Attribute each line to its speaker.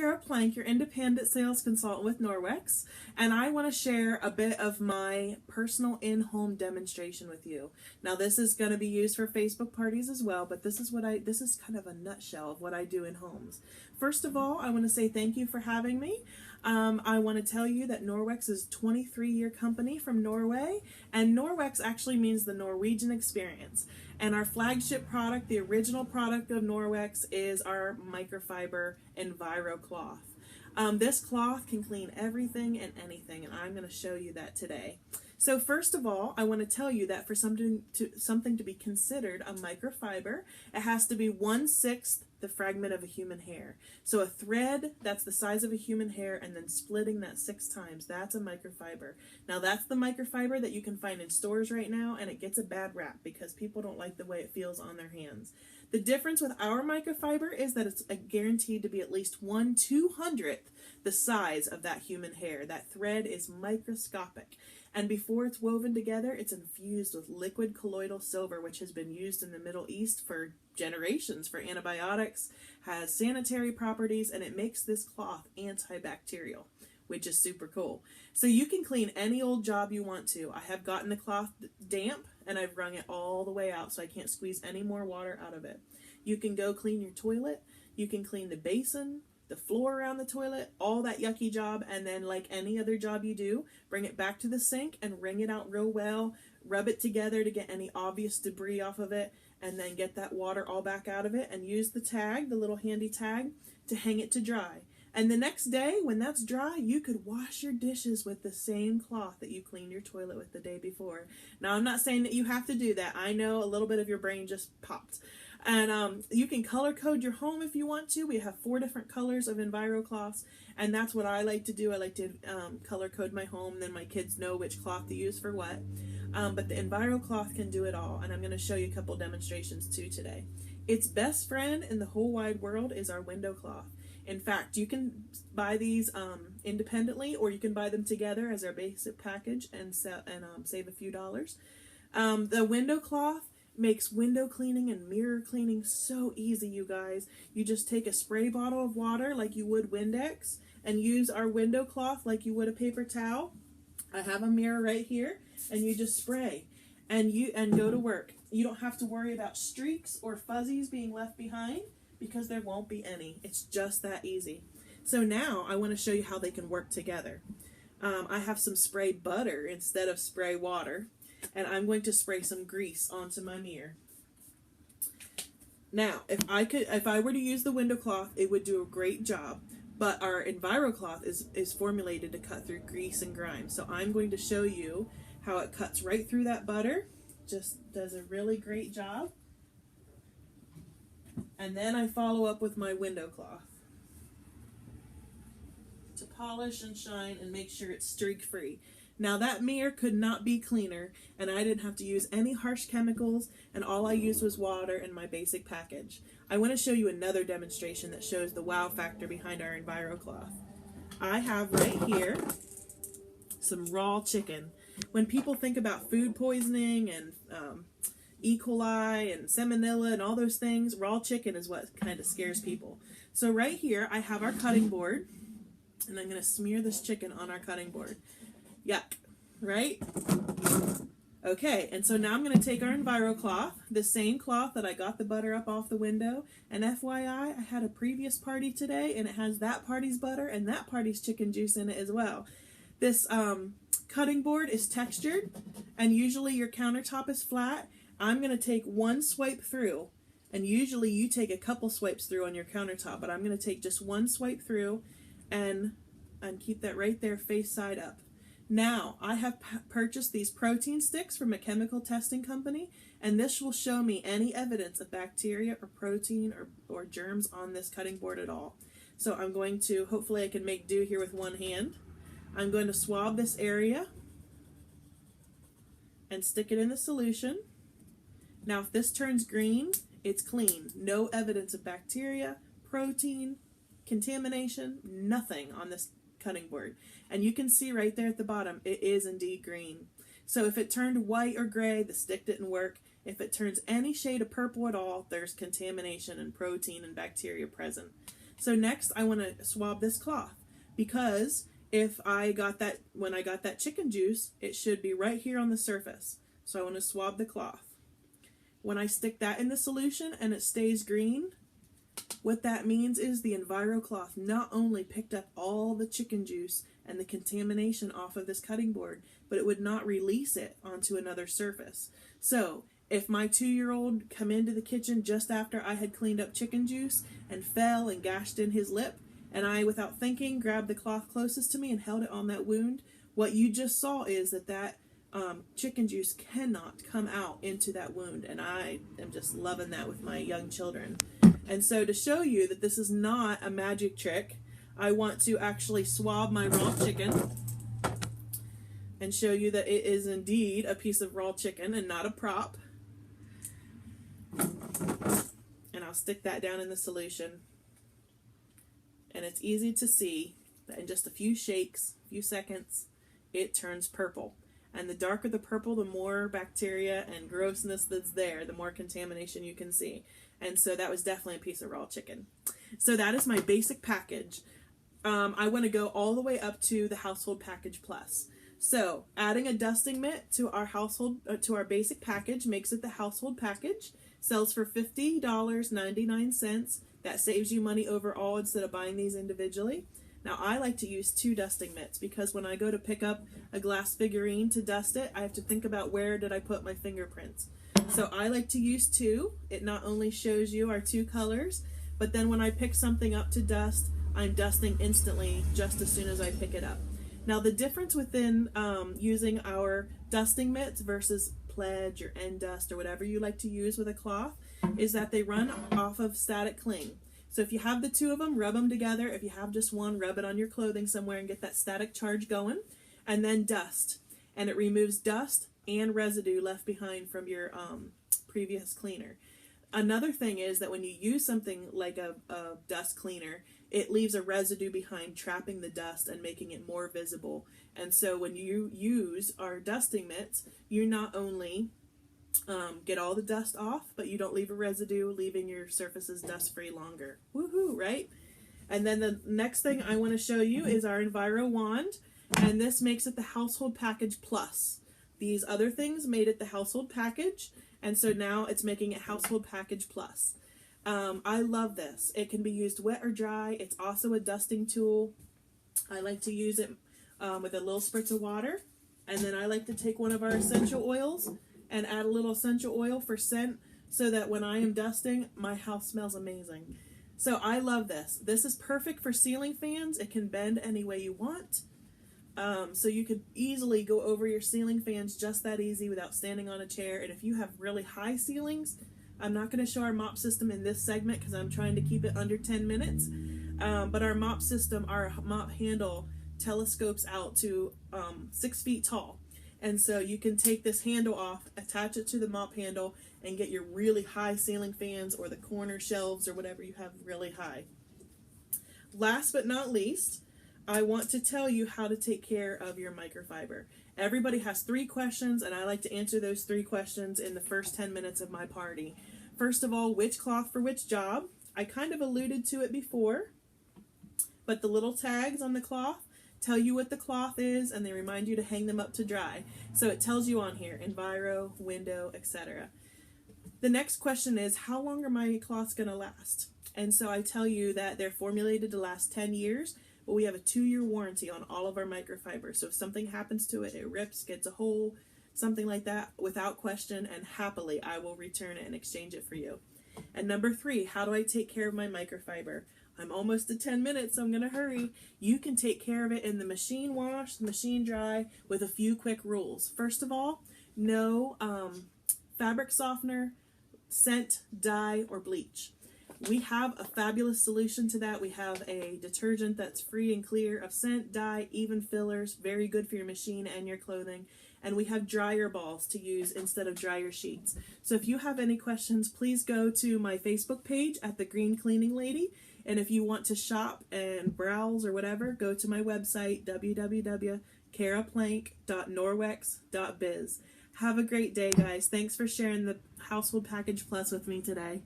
Speaker 1: Tara Plank, your independent sales consultant with Norwex, and I want to share a bit of my personal in-home demonstration with you. Now, this is going to be used for Facebook parties as well, but this is kind of a nutshell of what I do in homes. First of all, I want to say thank you for having me. I want to tell you that Norwex is a 23-year company from Norway, and Norwex actually means the Norwegian experience. And our flagship product, the original product of Norwex, is our microfiber Enviro cloth. This cloth can clean everything and anything, and I'm going to show you that today. So first of all, I want to tell you that for something to be considered a microfiber, it has to be 1/6 the fragment of a human hair. So a thread that's the size of a human hair and then splitting that 6 times, that's a microfiber. Now that's the microfiber that you can find in stores right now, and it gets a bad rap because people don't like the way it feels on their hands. The difference with our microfiber is that it's guaranteed to be at least 1/200th the size of that human hair. That thread is microscopic. And before it's woven together, it's infused with liquid colloidal silver, which has been used in the Middle East for generations for antibiotics, has sanitary properties, and it makes this cloth antibacterial, which is super cool. So you can clean any old job you want to. I have gotten the cloth damp, and I've wrung it all the way out so I can't squeeze any more water out of it. You can go clean your toilet. You can clean the basin, the floor around the toilet, all that yucky job, and then like any other job you do, bring it back to the sink and wring it out real well, rub it together to get any obvious debris off of it, and then get that water all back out of it, and use the tag, the little handy tag, to hang it to dry. And the next day, when that's dry, you could wash your dishes with the same cloth that you cleaned your toilet with the day before. Now, I'm not saying that you have to do that. I know a little bit of your brain just popped. And you can color code your home if you want to. We have 4 different colors of Enviro cloths, and that's what I like to do. I like to color code my home, then my kids know which cloth to use for what. But the Enviro cloth can do it all, and I'm going to show you a couple demonstrations too today. Its best friend in the whole wide world is our window cloth. In fact, you can buy these independently, or you can buy them together as our basic package and save a few dollars. The window cloth makes window cleaning and mirror cleaning so easy, you guys. You just take a spray bottle of water like you would Windex and use our window cloth like you would a paper towel. I have a mirror right here, and you just spray and go to work. You don't have to worry about streaks or fuzzies being left behind because there won't be any. It's just that easy. So now I want to show you how they can work together. I have some spray butter instead of spray water, and I'm going to spray some grease onto my mirror. Now, if I were to use the window cloth, it would do a great job, but our Enviro cloth is formulated to cut through grease and grime. So I'm going to show you how it cuts right through that butter, just does a really great job. And then I follow up with my window cloth to polish and shine and make sure it's streak free. Now that mirror could not be cleaner, and I didn't have to use any harsh chemicals, and all I used was water and my basic package. I want to show you another demonstration that shows the wow factor behind our Enviro cloth. I have right here some raw chicken. When people think about food poisoning and E. coli and salmonella and all those things, raw chicken is what kind of scares people. So right here I have our cutting board, and I'm going to smear this chicken on our cutting board. Yuck, right? Okay, and so now I'm going to take our Enviro cloth, the same cloth that I got the butter up off the window, and FYI, I had a previous party today, and it has that party's butter and that party's chicken juice in it as well. This cutting board is textured, and usually your countertop is flat. I'm going to take one swipe through, and usually you take a couple swipes through on your countertop, but I'm going to take just one swipe through and keep that right there face side up. Now, I have purchased these protein sticks from a chemical testing company, and this will show me any evidence of bacteria or protein or germs on this cutting board at all. So I'm going to, hopefully I can make do here with one hand. I'm going to swab this area and stick it in the solution. Now, if this turns green, it's clean. No evidence of bacteria, protein, contamination, nothing on this cutting board. And you can see right there at the bottom, it is indeed green. So if it turned white or gray, the stick didn't work. If it turns any shade of purple at all, there's contamination and protein and bacteria present. So next I want to swab this cloth, because if I got that, when I got that chicken juice, it should be right here on the surface. So I want to swab the cloth. When I stick that in the solution and it stays green, what that means is the EnviroCloth not only picked up all the chicken juice and the contamination off of this cutting board, but it would not release it onto another surface. So if my 2-year-old come into the kitchen just after I had cleaned up chicken juice and fell and gashed in his lip, and I, without thinking, grabbed the cloth closest to me and held it on that wound, what you just saw is that chicken juice cannot come out into that wound, and I am just loving that with my young children. And so to show you that this is not a magic trick, I want to actually swab my raw chicken and show you that it is indeed a piece of raw chicken and not a prop. And I'll stick that down in the solution. And it's easy to see that in just a few shakes, a few seconds, it turns purple. And the darker the purple, the more bacteria and grossness that's there, the more contamination you can see. And so that was definitely a piece of raw chicken. So that is my basic package. I want to go all the way up to the Household Package Plus. So adding a dusting mitt to our to our basic package makes it the Household Package. Sells for $50.99. That saves you money overall instead of buying these individually. Now I like to use 2 dusting mitts, because when I go to pick up a glass figurine to dust it, I have to think about where did I put my fingerprints. So I like to use 2. It not only shows you our 2 colors, but then when I pick something up to dust, I'm dusting instantly just as soon as I pick it up. Now the difference within using our dusting mitts versus Pledge or N-Dust or whatever you like to use with a cloth is that they run off of static cling. So if you have the 2 of them, rub them together. If you have just one, rub it on your clothing somewhere and get that static charge going, and then dust. And it removes dust and residue left behind from your previous cleaner. Another thing is that when you use something like a dust cleaner, it leaves a residue behind, trapping the dust and making it more visible. And so when you use our dusting mitts, you not only get all the dust off, but you don't leave a residue, leaving your surfaces dust-free longer. Woohoo, right? And then the next thing I want to show you is our Enviro Wand, and this makes it the Household Package Plus. These other things made it the Household Package, and so now it's making it Household Package Plus. I love this. It can be used wet or dry. It's also a dusting tool. I like to use it with a little spritz of water, and then I like to take one of our essential oils and add a little essential oil for scent, so that when I am dusting, my house smells amazing. So I love this. This is perfect for ceiling fans. It can bend any way you want. So you could easily go over your ceiling fans just that easy without standing on a chair. And if you have really high ceilings, I'm not going to show our mop system in this segment because I'm trying to keep it under 10 minutes. But our mop system, our mop handle telescopes out to 6 feet tall. And so you can take this handle off, attach it to the mop handle, and get your really high ceiling fans or the corner shelves or whatever you have really high. Last but not least, I want to tell you how to take care of your microfiber. Everybody has 3 questions, and I like to answer those 3 questions in the first 10 minutes of my party. First of all, which cloth for which job? I kind of alluded to it before, but the little tags on the cloth tell you what the cloth is, and they remind you to hang them up to dry. So it tells you on here, Enviro, window, etc. The next question is, how long are my cloths going to last? And so I tell you that they're formulated to last 10 years, but we have a 2-year warranty on all of our microfibers. So if something happens to it, it rips, gets a hole, something like that, without question and happily, I will return it and exchange it for you. And number 3, how do I take care of my microfiber? I'm almost at 10 minutes, so I'm going to hurry. You can take care of it in the machine wash, machine dry, with a few quick rules. First of all, no fabric softener, scent, dye, or bleach. We have a fabulous solution to that. We have a detergent that's free and clear of scent, dye, even fillers, very good for your machine and your clothing. And we have dryer balls to use instead of dryer sheets. So if you have any questions, please go to my Facebook page at The Green Cleaning Lady. And if you want to shop and browse or whatever, go to my website, www.caraplank.norwex.biz. Have a great day, guys. Thanks for sharing the Household Package Plus with me today.